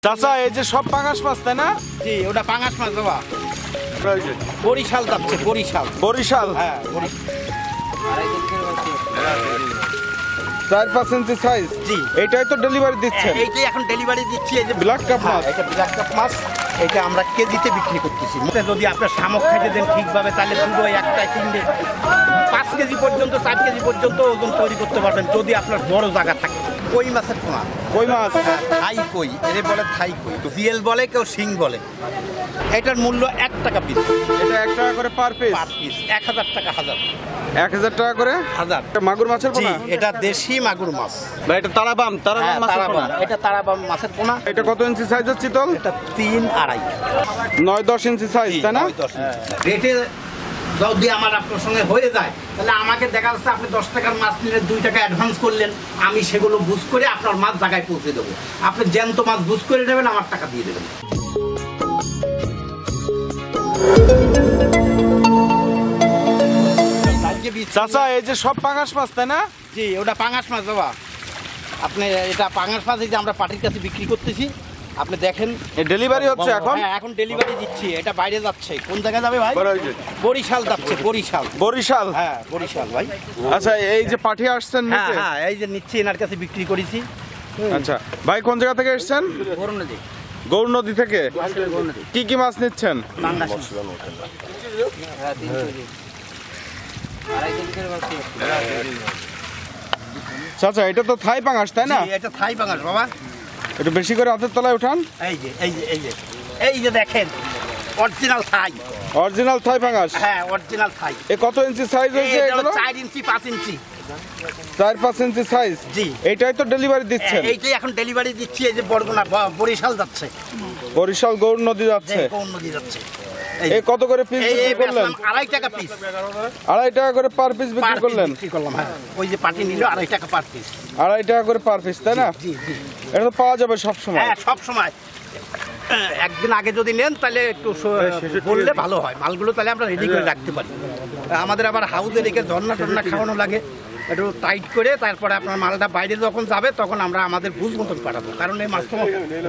চাচা এই যে সব পাঙাশ মাছ তাই না? জি, ওটা পাঙাশ মাছ বাবা। বরিশাল যাচ্ছে, বরিশাল। বরিশাল, হ্যাঁ, 4-5 ইঞ্চি সাইজ। জি, এইটাই তো ডেলিভারি দিচ্ছেন? এইটাই এখন ডেলিভারি দিচ্ছি। এই যে ব্ল্যাক কাপ মাছ, এটা ব্ল্যাক কাপ মাছ, এটা আমরা কেজিতে বিক্রি করতেছি। যদি আপনার শামুক খাইতে দেন ঠিকভাবে, তাহলে দুটো একটাই 5 কেজি পর্যন্ত 4 কেজি পর্যন্ত ওজন তৈরি করতে পারবেন, যদি আপনার বড় জায়গা থাকে। কই মাছের পোনা, কই মাছ, থাই কই, এর বলে থাই কই, জিএল বলে, কেউ শিং বলে। এটার মূল্য 1 টাকা পিস। এটা 1 টাকা করে পার পিস? 1000 টাকা হাজার। 1000 টাকা করে হাজার। মাগুর মাছের পোনা? এটা দেশি মাগুর মাছ। না, এটা তারাবাম মাছের পোনা। এটা তারাবাম মাছের পোনা। এটা কত ইঞ্চি সাইজের চিতল? এটা 3-2.5, 9-10 ইঞ্চি সাইজ তাই না? রেটে যদি আমার আপনার সঙ্গে হয়ে যায়, তাহলে আমাকে দেখা যাচ্ছে আপনি 10 টাকার মাছ নিলে 2 টাকা অ্যাডভান্স করলেন, আমি সেগুলো বুঝ করে আপনার মাছ জায়গায় পৌঁছে দেবো। আপনি জ্যান্ত মাছ বুঝ করে দেবেন, আমার টাকা দিয়ে দেবেন। চাচা এই যে সব পাঙাশ মাছ তাই না? জি, ওটা পাঙাশ মাছ বাবা। আপনি এটা পাঙাশ মাছ, এই যে আমরা পার্টির কাছে বিক্রি করতেছি, আপনি দেখেন। ডেলিভারি হচ্ছে এখন? হ্যাঁ, এখন ডেলিভারি দিচ্ছি। এটা বাইরে যাচ্ছে। কোন জায়গায় যাবে ভাই? বরিশাল যাচ্ছে, বরিশাল। বরিশাল, হ্যাঁ, বরিশাল ভাই। আচ্ছা, এই যে পাঠিয়ে আসছেন নিতে? হ্যাঁ, এই যে নিচ্ছি, এনার কাছে বিক্রি করেছি। আচ্ছা ভাই, কোন জায়গা থেকে এসেছেন? গৌরনদী থেকে। কি কি মাছ নিচ্ছেন? চাচা এটা তো থাই পাঙাশ তাই না? এটা থাই পাঙাশ বাবা। একটু বেশি করে হাতের তলায় উঠান। এই যে দেখেন, অরিজিনাল থাই। অরিজিনাল থাই পাঙাশ? হ্যাঁ, অরিজিনাল থাই। এ কত ইঞ্চি সাইজ হয়েছে এগুলো? 4 ইঞ্চি 5 ইঞ্চি। 4-5 ইঞ্চি সাইজ। জি, এইটাই তো ডেলিভারি দিচ্ছেন? এইটাই এখন ডেলিভারি দিচ্ছি। এই যে বরগুনা, বরিশাল যাচ্ছে। বরিশাল গৌরনদী যাচ্ছে। গৌরনদী যাচ্ছে। এই কত করে পিস বিক্রি করলেন? 2.5 টাকা পিস। 2.5 টাকা করে পার পিস বিক্রি করলেন? বিক্রি করলাম, হ্যাঁ। ওই যে পার্টি নিল 2.5 টাকা পার পিস। 2.5 টাকা করে পার পিস তাই না? জি জি, এটা তো পাওয়া যাবে সব সময়? হ্যাঁ, সব সময়। একদিন আগে যদি নেন, তাহলে একটু বললে ভালো হয়। মালগুলো তাহলে আমরা রেডি করে রাখতে পারি। আমাদের আবার হাউসে রেখে ঝর্ণা টর্না খাওয়ানো লাগে, একটু টাইট করে। তারপরে আপনার মালটা বাইরে যখন যাবে, তখন আমরা আমাদের বুঝ মতন পাঠাবো। কারণ এই মাছ তো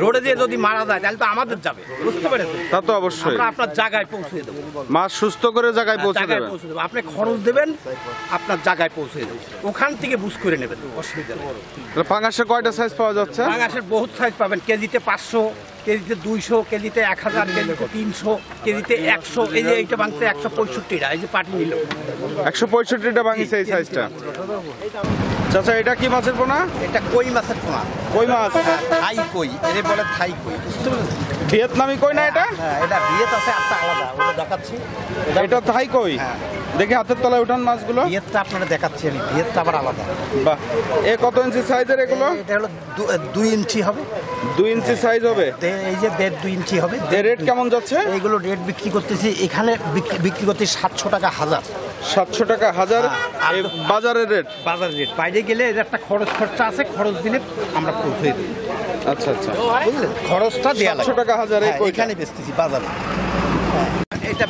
রোডে দিয়ে যদি মারা যায়, তাহলে তো আমাদের যাবে, বুঝতে পেরেছেন? তা তো অবশ্যই। আমরা আপনার জায়গায় পৌঁছে দেবো, মাছ সুস্থ করে জায়গায় পৌঁছে দেবেন। আপনি খরচ দেবেন, আপনার জায়গায় পৌঁছে দেবো। ওখান থেকে বুঝ করে নেবেন, অসুবিধা নেই। পাঙাশের কয়টা সাইজ পাওয়া যাচ্ছে? পাঙাশের বহুত সাইজ পাবেন। কেজিতে 500, কেজিতে 200, কেজিতে 1000, কেজিতে 300, কেজিতে 100। এই যে এইটা ভাঙছে 165 টাকা। এই যে পাটি নিল 165টা ভাঙিছে এই সাইজটা। চাচা এটা কি মাছের পোনা? এটা কই মাছের পোনা। কই মাছ, থাই কই, এর বলে থাই কই, বুঝতে পেরেছেন? ভিয়েতনামি কই না এটা? হ্যাঁ, এটা ভিয়েত আছে, একটা আলাদা, ওটা দেখাচ্ছি। এটা থাই কই। দেখি হাতের তলায় উঠান মাছগুলো। ভিয়েতটা আপনারা দেখাচ্ছি আমি, ভিয়েতটা আবার আলাদা। বাহ, এ কত ইঞ্চি সাইজের এগুলো? এটা হলো 2 ইঞ্চি হবে। 2 ইঞ্চি সাইজ হবে? এই যে 2 ইঞ্চি হবে। এর রেট কেমন যাচ্ছে? এইগুলো রেট বিক্রি করতেছি, এখানে বিক্রি করতে 700 টাকা হাজার। 700 টাকা হাজার বাজারের রেট? বাজার রেট। বাইরে গেলে এর একটা খরচা আছে, খরচ দিলে আমরা পৌঁছে দিই। আচ্ছা আচ্ছা, বুঝলেন? খরচটা দেয়া লাগে। 700 টাকা হাজার এখানে বেচতেছি বাজারে। এটা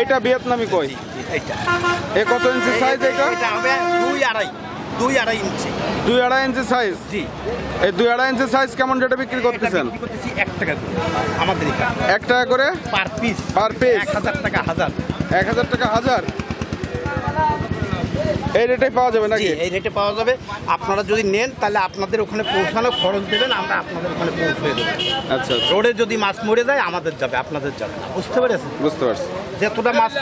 এটা ভিয়েতনামি কই? এইটা এ কত ইঞ্চি সাইজ এটা? এটা হবে 2.5 ইঞ্চি। 2.5 ইঞ্চি সাইজ? জি। এই 2.5 ইঞ্চি সাইজ কেমন রেটে বিক্রি করতেছেন? বিক্রি করতেছি 1 টাকা করে আমাদের এখানে। 1 টাকা করে পার পিস? পার পিস 1000 টাকা হাজার। 1000 টাকা হাজার? এই রেটে পাওয়া যাবে নাকি? এই রেটে পাওয়া যাবে। আপনারা যদি নেন, তাহলে আপনাদের ওখানে পৌঁছানো খরচ দেবেন, আমরা আপনাদের ওখানে পৌঁছে দেবো। আচ্ছা, রোডে যদি মাছ মরে যায়, আমাদের যাবে, আপনাদের যাবে না, বুঝতে পেরেছেন? বুঝতে পারছি। যতটা মাছ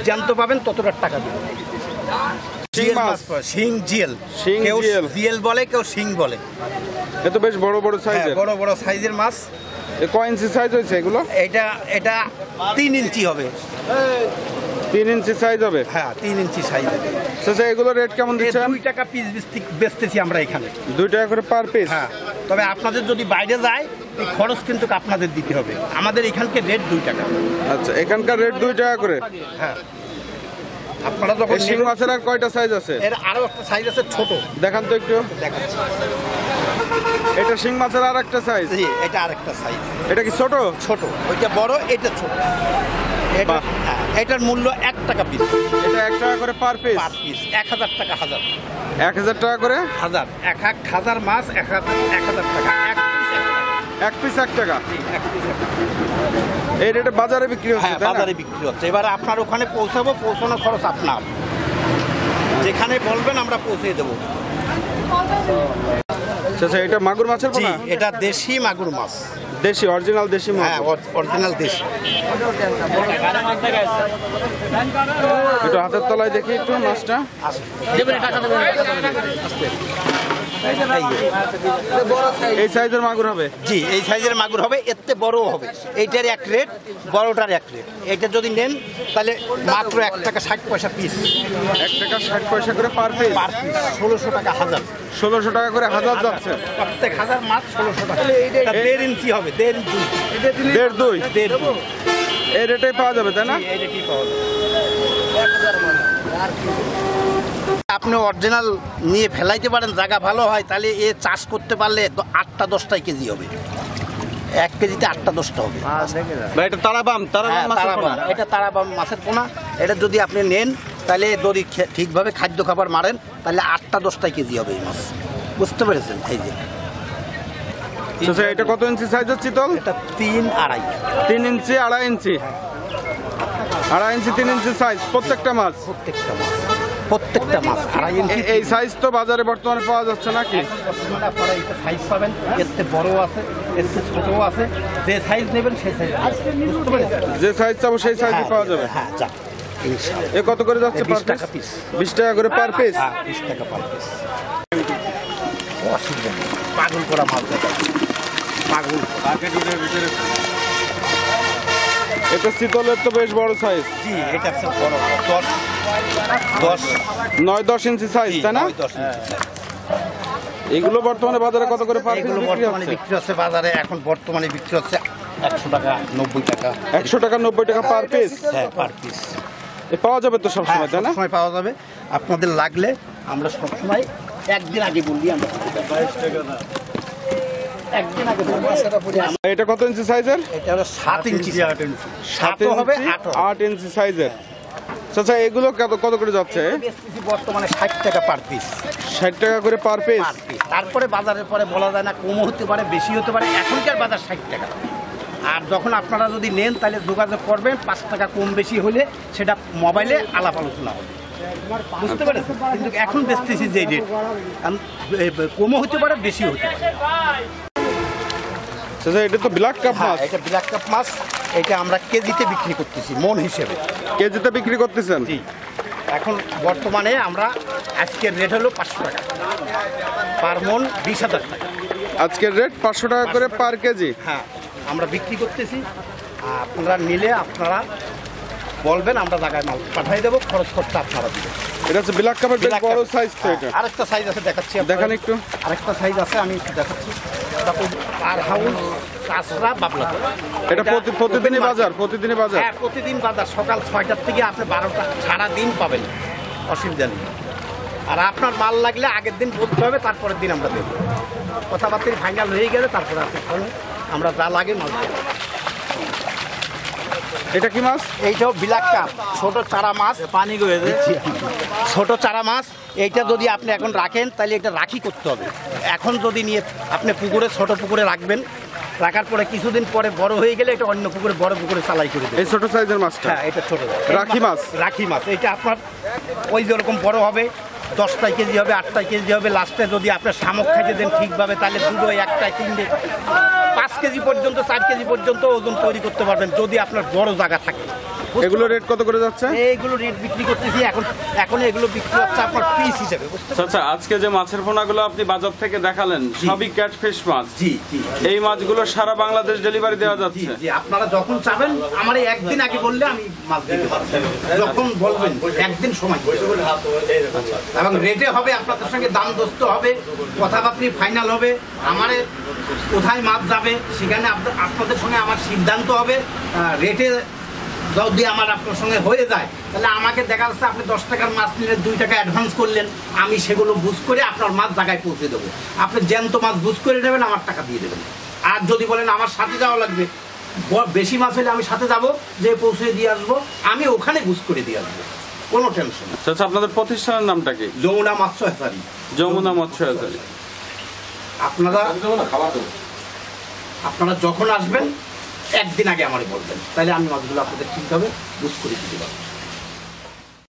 জ্যান্ত পাবেন, ততটা টাকা দেবেন। শিং মাছ, শিং জিএল, কেউ জিএল বলে, কেউ শিং বলে। এ তো বেশ বড় বড় সাইজের। বড় বড় সাইজের মাছ। এ কয় ইঞ্চি সাইজ হয়েছে এগুলো? এটা 3 ইঞ্চি হবে। 3 ইঞ্চি সাইজ হবে? হ্যাঁ, 3 ইঞ্চি সাইজ। আচ্ছা, এগুলো রেট কেমন দিচ্ছেন? 2 টাকা পিস বেচতেছি আমরা এখানে। 2 টাকা করে পার পিস? হ্যাঁ, তবে আপনাদের যদি বাইরে যায়, এই খরচ কিন্তু আপনাদের দিতে হবে। আমাদের এখানকার রেট 2 টাকা। আচ্ছা, এখানকার রেট 2 টাকা করে? হ্যাঁ। আপনারা যখন শিং মাছের আর কয়টা সাইজ আছে? এর আরো একটা সাইজ আছে, ছোট। দেখান তো একটু। দেখাচ্ছি। এটা শিং মাছের আর একটা সাইজ? জি, এটা আরেকটা সাইজ। এটা কি ছোট? ছোট, ওইটা বড়, এটা ছোট। এটার মূল্য 1 টাকা পিস। এটা 1 টাকা করে পার পিস? পার পিস 1000 টাকা হাজার। 1000 টাকা করে হাজার। 1 হাজার মাছ 1000 টাকা। 1 পিস 1 টাকা। এক পিস 1 টাকা। এক পিস 1 টাকা। এই রেটে বাজারে বিক্রি হচ্ছে? হ্যাঁ, বাজারে বিক্রি হচ্ছে। এবার আপনার ওখানে পৌঁছাবো, পৌঁছানোর খরচ আপনার, যেখানে বলবেন আমরা পৌঁছে দেবো। আচ্ছা, এটা মাগুর মাছের জি, পোনা? এটা দেশি মাগুর মাছ। দেশি, অরিজিনাল দেশি মাছ? হ্যাঁ, অরিজিনাল দেশি। একটু হাতের তলায় দেখি একটু মাছটা। এই সাইজের মাগুর হবে? জি, এই সাইজের মাগুর হবে, এর থেকে বড়ও হবে। এইটার এক রেট, বড়টার এক রেট। এইটা যদি নেন তাহলে মাত্র 1 টাকা 60 পয়সা পিস। 1 টাকা 60 পয়সা করে পার পিস? পার পিস 1600 টাকা হাজার। 1600 টাকা করে হাজার যাচ্ছে? প্রত্যেক হাজার মাছ 1600 টাকা। এটা 1.5 ইঞ্চি হবে, 1.5 ইঞ্চি। 1.5-2 এই রেটেই পাওয়া যাবে, তাই না? এইটা কি পাওয়া যাবে? আপনি অরিজিনাল নিয়ে ফেলাইতে পারেন, জায়গা ভালো হয়, তাহলে এ চাষ করতে পারলে 8টা 10টা কেজি হবে। 1 কেজিতে 8টা 10টা হবে। ভাই এটা তারাবাম হ্যাঁ, মাছের তারাবাম। পোনা? এটা তারাবাম মাছের পোনা। এটা যদি আপনি নেন তাহলে যদি ঠিকভাবে খাদ্য খাবার মারেন তাহলে 8টা 10টা কেজি হবে এই মাছ। বুঝতে পেরেছেন? এই যে আচ্ছা, এটা কত ইঞ্চি সাইজের চিতল? এটা 3-2.5। 3 ইঞ্চি 2.5 ইঞ্চি? 2.5 ইঞ্চি 3 ইঞ্চি সাইজ প্রত্যেকটা মাছ? প্রত্যেকটা মাছ 2.5 ইঞ্চি। এই সাইজ তো বাজারে বর্তমানে পাওয়া যাচ্ছে নাকি? বর্তমানে আপনারা এটা সাইজ পাবেন, এর থেকে বড় আছে, এর থেকে ছোটও আছে। যে সাইজ নেবেন সেই সাইজ। বুঝতে পেরেছেন? যে সাইজ চাবো সেই সাইজই পাওয়া যাবে? হ্যাঁ, যা ইনশাআল্লাহ। এ কত করে যাচ্ছে? 20 টাকা পিস। 20 টাকা করে পার পিস? হ্যাঁ, 20 টাকা পার পিস। অসুবিধা নেই, পাগল করা মাছ দেখা পাগল। এটা চিতলের তো বেশ বড় সাইজ। জি, এটা হচ্ছে বড় 10 9-10 ইঞ্চি সাইজ, তাই না? 10 ইঞ্চি। এগুলো বর্তমানে বাজারে কত করে পার পিস এগুলো বিক্রি বর্তমানে হচ্ছে? বিক্রি হচ্ছে বাজারে, এখন বর্তমানে বিক্রি হচ্ছে 100 টাকা 90 টাকা। 100 টাকা 90 টাকা পার পিস? হ্যাঁ, পার পিস। এ পাওয়া যাবে তো সবসময়, তাই না? সবসময় পাওয়া যাবে। আপনাদের লাগলে আমরা সবসময় একদিন আগে বললি আমরা একদিন আগে বলবো। এটা কত ইঞ্চি সাইজের? এটা হলো 7 ইঞ্চি 8 ইঞ্চি 7 হবে ইঞ্চি 8 8 ইঞ্চি সাইজের। আচ্ছা, এগুলো কত করে যাচ্ছে? বেচতেছি বর্তমানে 60 টাকা পার পিস। 60 টাকা করে পার পিস? Per piece. তারপরে বাজারের পরে বলা যায় না, কমও হতে পারে, বেশি হতে পারে। এখনকার বাজার 60 টাকা। আর যখন আপনারা যদি নেন তাহলে যোগাযোগ করবেন, 5 টাকা কম বেশি হলে সেটা মোবাইলে আলাপ আলোচনা হবে। বুঝতে পেরেছেন? কিন্তু এখন বেচতেছি যে রেট, কমও হতে পারে, বেশি হতে পারে। আচ্ছা, এটা তো ব্ল্যাক কাপ হ্যাঁ, মাছ? এটা ব্ল্যাক কাপ মাছ। এটা আমরা কেজিতে বিক্রি করতেছি, মন হিসেবে। কেজিতে বিক্রি করতেছেন? জি, এখন বর্তমানে আমরা আজকের রেট হলো 500 টাকা পার মন, 20,000 টাকা। আজকের রেট 500 টাকা করে পার কেজি? হ্যাঁ, আমরা বিক্রি করতেছি। আপনারা নিলে আপনারা বলবেন, আমরা জায়গায় মাল পাঠিয়ে দেবো, খরচ করতে আপনারা দিবেন। এটা হচ্ছে ব্ল্যাক কাপের বেশ বড় সাইজ তো এটা? আরেকটা সাইজ আছে, দেখাচ্ছি আপনাদের। দেখান একটু। আরেকটা সাইজ আছে, আমি একটু দেখাচ্ছি। আর হাউস চাষরা বাবলা। এটা প্রতিদিনই বাজার? প্রতিদিনই বাজার? হ্যাঁ, প্রতিদিন বাজার। সকাল 6টার থেকে আপনি 12টা সারাদিন পাবেন, অসুবিধা নেই। আর আপনার মাল লাগলে আগের দিন বলতে হবে, তারপরের দিন আমরা দেবো। কথাবার্তা ফাইনাল হয়ে গেলে তারপরে আপনি আমরা যা লাগে মাল দেবো। এটা কি মাছ? এইটাও ব্ল্যাক কাপ, ছোট চারা মাছ। পানি ছোট চারা মাছ। এইটা যদি আপনি এখন রাখেন তাহলে এটা রাখি করতে হবে। এখন যদি নিয়ে আপনি পুকুরে, ছোট পুকুরে রাখবেন, রাখার পরে কিছুদিন পরে বড় হয়ে গেলে এটা অন্য পুকুরে, বড় পুকুরে চালাই করে দেবেন। এই ছোট সাইজের মাছটা? হ্যাঁ, এটা ছোট রাখি মাছ। রাখি মাছ। এটা আপনার ওই যেরকম বড় হবে, 10টা কেজি হবে, 8টা কেজি হবে। লাস্টে যদি আপনার শামুক খাইতে দেন ঠিকভাবে, তাহলে 2, 1, 3, 5 কেজি পর্যন্ত, 4 কেজি পর্যন্ত ওজন তৈরি করতে পারবেন, যদি আপনার বড় জায়গা থাকে। এগুলো রেট কত করে যাচ্ছে? এইগুলো রেট বিক্রি করতেছি এখন এগুলো বিক্রি হচ্ছে আপনার পিস হিসেবে। আচ্ছা, আজকে যে মাছের পোনাগুলো আপনি বাজার থেকে দেখালেন সবই ক্যাটফিশ মাছ? জি জি। এই মাছগুলো সারা বাংলাদেশ ডেলিভারি দেওয়া যাচ্ছে? জি, আপনারা যখন চাবেন আমার একদিন আগে বললে আমি মাছ দিতে পারবো। যখন বলবেন একদিন সময় দিতে হবে। এবং রেটে হবে, আপনাদের সঙ্গে দাম দস্ত হবে, কথাবার্তা ফাইনাল হবে। আমার কোথায় মাছ যাবে সেখানে আপনাদের সঙ্গে আমার সিদ্ধান্ত হবে। রেটে যদি আমার আপনার সঙ্গে হয়ে যায় তাহলে আমাকে দেখা যাচ্ছে আপনি 10 টাকার মাছ নিলে 2 টাকা অ্যাডভান্স করলেন, আমি সেগুলো বুঝ করে আপনার মাছ জায়গায় পৌঁছে দেবো। আপনি জ্যান্ত মাছ বুঝ করে নেবেন, আমার টাকা দিয়ে দেবেন। আর যদি বলেন আমার সাথে যাওয়া লাগবে, বেশি মাছ হলে আমি সাথে যাব, যে পৌঁছে দিয়ে আসবো, আমি ওখানে বুঝ করে দিয়ে আসবো, কোনো টেনশন নেই। আচ্ছা, আপনাদের প্রতিষ্ঠানের নামটা কি? যমুনা মৎস্য হ্যাচারী। যমুনা মৎস্য হ্যাচারী। আপনারা আপনারা যখন আসবেন একদিন আগে আমারে বলবেন, তাহলে আমি মাছগুলো আপনাদের ঠিকভাবে বুঝ করে দিতে পারবো।